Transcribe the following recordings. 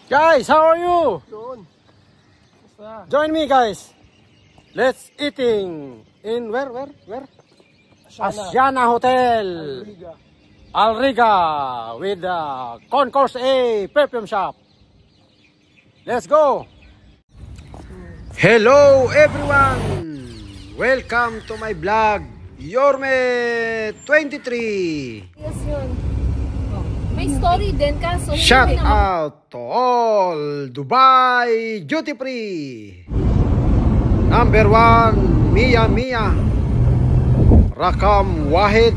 Guys, how are you? Doon. Join me, guys. Let's eating in where? Asiana Hotel. Alriga with the Concourse A Perfume Shop. Let's go. Hello everyone. Welcome to my vlog. Yorme 23. Yes, yun. May story din kaso. Shout out to all Dubai Duty Free. Number 1, Mia Rakam Wahid.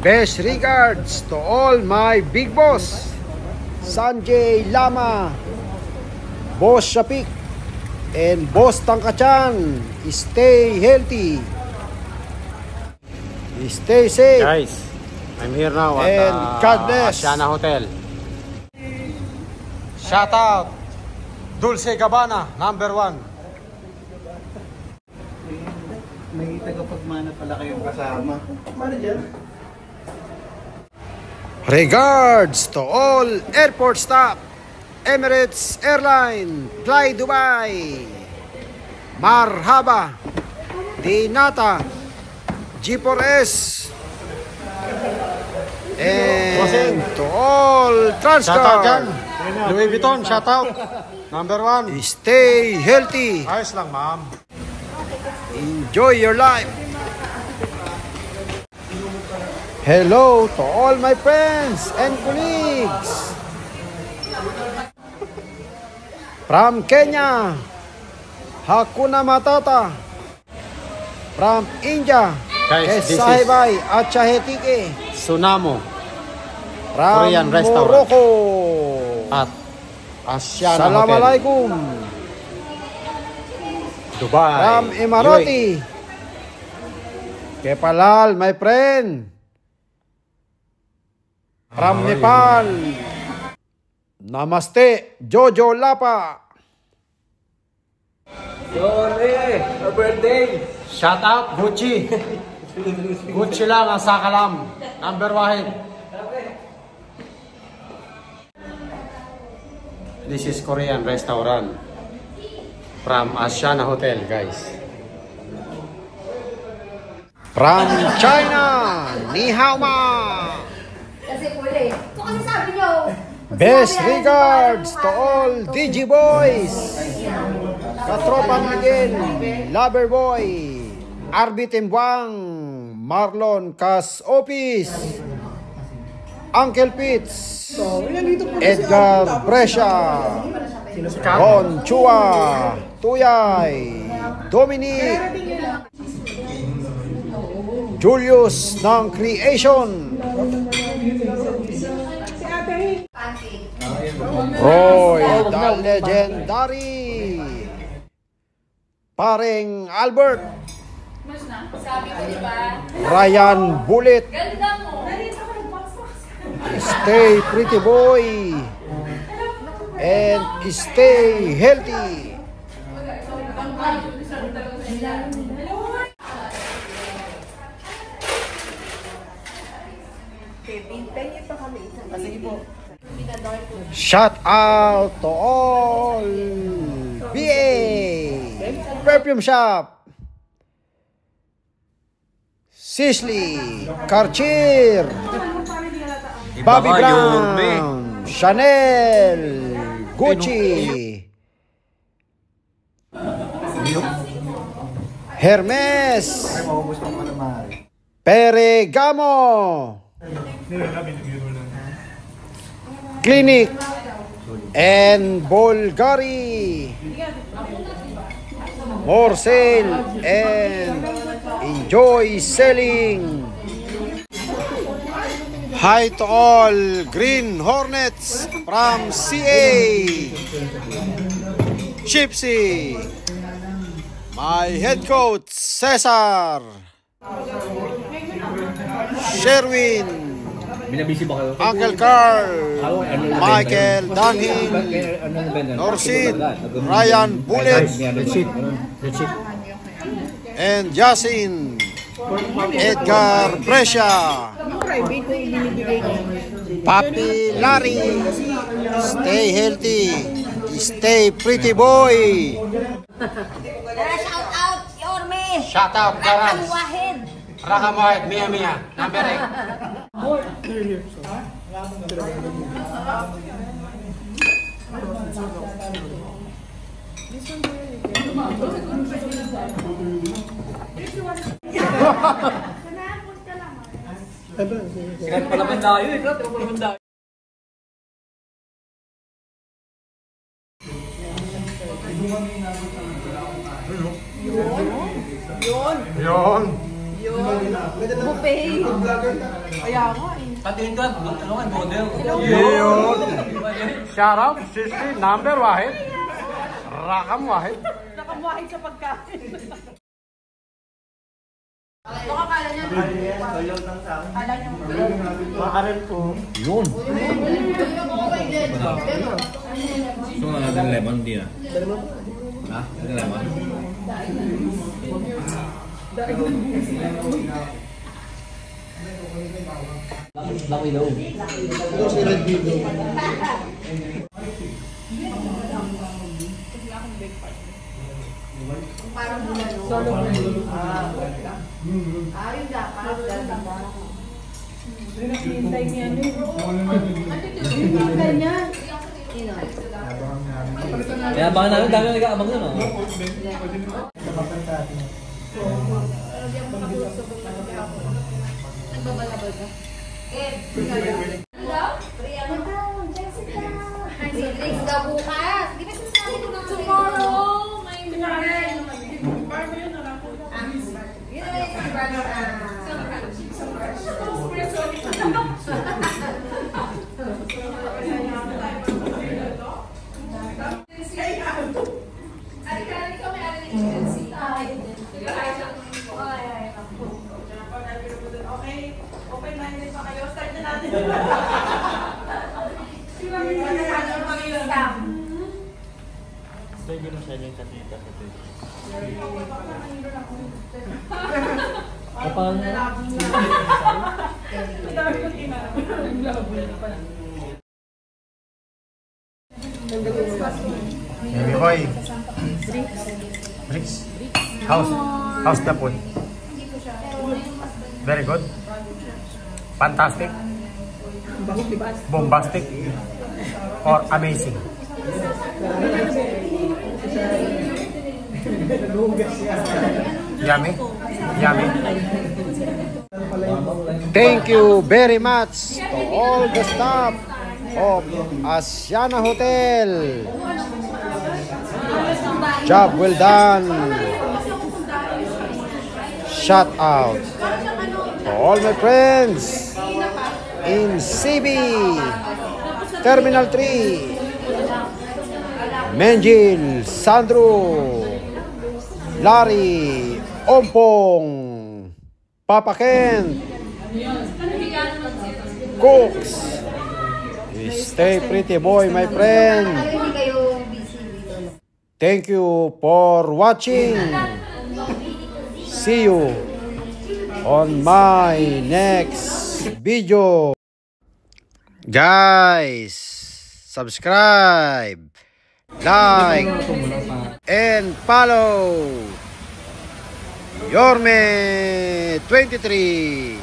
Best regards to all my big boss Sanjay Lama, Boss Shapik, and Boss Tangkachan. Stay healthy, stay safe. Guys, I'm here now at God bless. Asiana Hotel. Shout out Dulce Gabbana, number 1. May tagapagmana pala kayong kasama. Mana dyan? Regards to all airport staff, Emirates Airline, Fly Dubai, Marhaba, Dinata, G4S, and to all Transcar. Louis Vuitton, shout out. Number 1. Stay healthy. Ayos lang, ma'am. Enjoy your life. Hello to all my friends and colleagues from Kenya, Hakuna Matata. From India, Kesahibay at Chahetike. Sunamo, from Korean restaurant. Morocco at Asiana Assalamualaikum. Dubai. From Emirati, Kepalal, my friend. From Nepal, Namaste, Jojo Lapa. Yole, our birthday. Shout out Gucci. Gucci lang ang sakalam. Number 1. This is Korean restaurant from Asiana Hotel, guys. From China, Ni Hao Ma. Kasi puli. Ito kasi sabi nyo. Best regards to all DG Boys, Katropang Miguel, Lover Boy, Arby Timbuang, Marlon Cas Office, Uncle Pitts, Edgar Brescia, Ron Chua, Tuyay, Dominic, Julius ng Creation, Roy the Legendary, Paring Albert, Sabi ko, diba? Ryan Bullet, Ganda mo. Stay pretty boy, and stay healthy. Shout out to all BA Perfume Shop, Sisley, Karcher, Bobby Brown, Chanel, Gucci, Hermes, Pergamo, Clinic, and Bulgari. More sale and enjoy selling. Hi to all Green Hornets from CA, Chipsy, my head coach Cesar, Sherwin, Uncle Carl, Michael Danhing, Norsid, Ryan Bullet, and Yasin, Edgar Brescia, private kung binibigay ko. Papi Larry, stay healthy, stay pretty boy. Shout out, Yorme. Shout out, Rakam Wahid. Rakam Wahid, Mia, number 8. Sikat pala bandayo eh. Sikat pala bandayo. Yon. Buffet. Kaya nga eh. Patiin ka, ano ka, model. Yon. Shout out, Sisi, number Wahid. Rakam Wahid. Nakamuhain sa pagkain. Baka kala niya. Kala niya. Makaral po. Yun. So, ada lemon dia. Hah? Ada lemon? Laki daw. Ito si Red Video. Parang bulan. Solo mo. Ayun dapat. Hintay niya ano eh. Hintay niya. Kaya abangan namin, dami na nag-aabang nun. Nagbabalabal ka? Hello? Jessica. Release daw bukas. Di ba sinasabi ko ng Tomorrow, may marriage. Yun na yung brunch. Okay, open-minded pa kayo. Start na natin. Stay ko na siya yung katita sa ito. Kapag Baby boy. Bricks. How's the food? Very good. Fantastic. Bombastic. Or amazing. Yummy. Yummy. Thank you very much to all the staff of Asiana Hotel. Job well done. Shout out to all my friends in CB Terminal 3, Menjil, Sandro, Larry, Ompong, Papa Kent, Cooks. Stay pretty boy, my friend. Hindi kayo busy dito. Thank you for watching. See you on my next video. Guys, subscribe, like, and follow Yorme 23.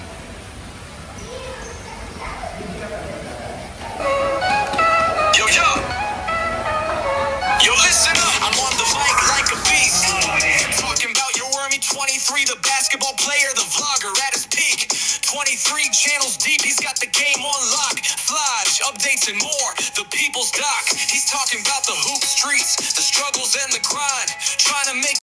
Yo, listen up. I'm on the mic like a beast. Talking about your Wormy 23, the basketball player, the vlogger at his peak. 23 channels deep, he's got the game on lock. Flash, updates and more. The people's doc. He's talking about the hoop streets, the struggles and the grind. Trying to make